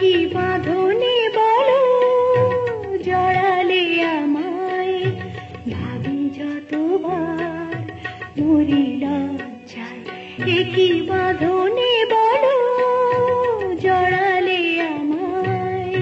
কি বাঁধনে বলো জড়ালে আমায়, ভাবি যতবার মরি লজ্জায়। কি বাঁধনে বলো জড়ালে আমায়।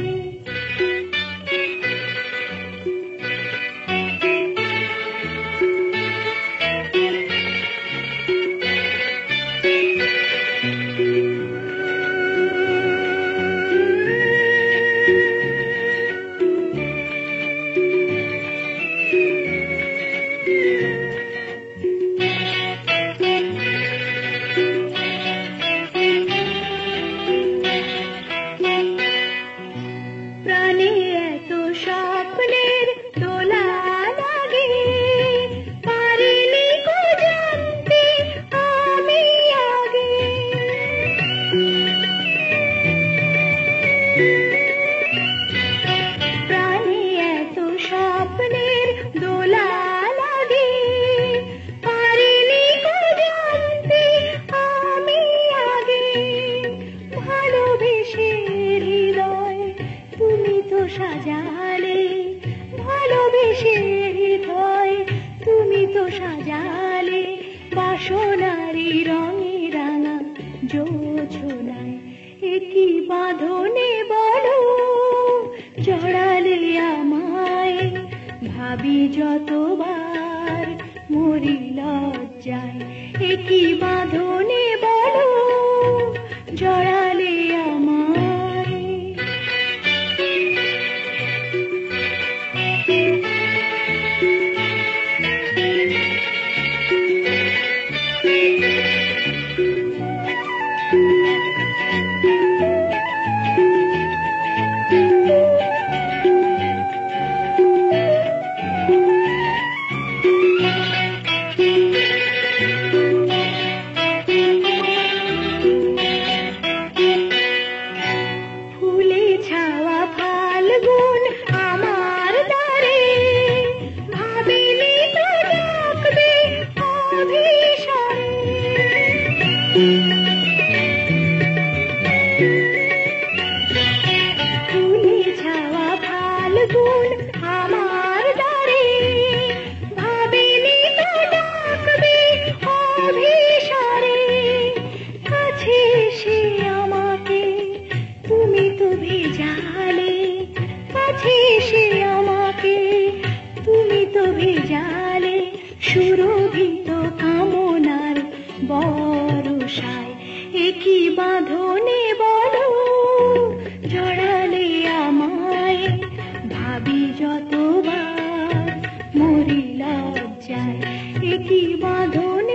প্রাণে এত স্বপ্নের দোলা লাগে, পারিনি কো জানতে আমি আগে। প্রাণে এত স্বপ্নের দোলা লাগে, পারিনি কো জানতে আমি আগে। ভালোবেসে হৃদয় তুমি তো সাজালে, ভালোবেসে হৃদয় তুমি তো সাজালে, বাসনারি রঙে রাঙা জোছনায়। কি বাঁধনে বলো জড়ালে আমায়, ভাবি যতবার মরি লজ্জায়। কি বাঁধনে বলো জড়ালে আমায়। ফুলে ছাওয়া ফাল্গুন আমার দ্বারে, ভাবিনি তো ডাকবে অভিসারে। ফুলে ছাওয়া ফাল্গুন আমার দ্বারে, ভাবিনি তো ডাকবে অভিসারে। কাছে এসে আমাকে তুমি তো ভেজালে, কাছে এসে আমাকে তুমি তো ভেজালে, সুরভিত কামনার বরষায়। কি বাঁধনে বলো জড়ালে আমায়, ভাবি যতবার মরি লজ্জায়। কি বাঁধনে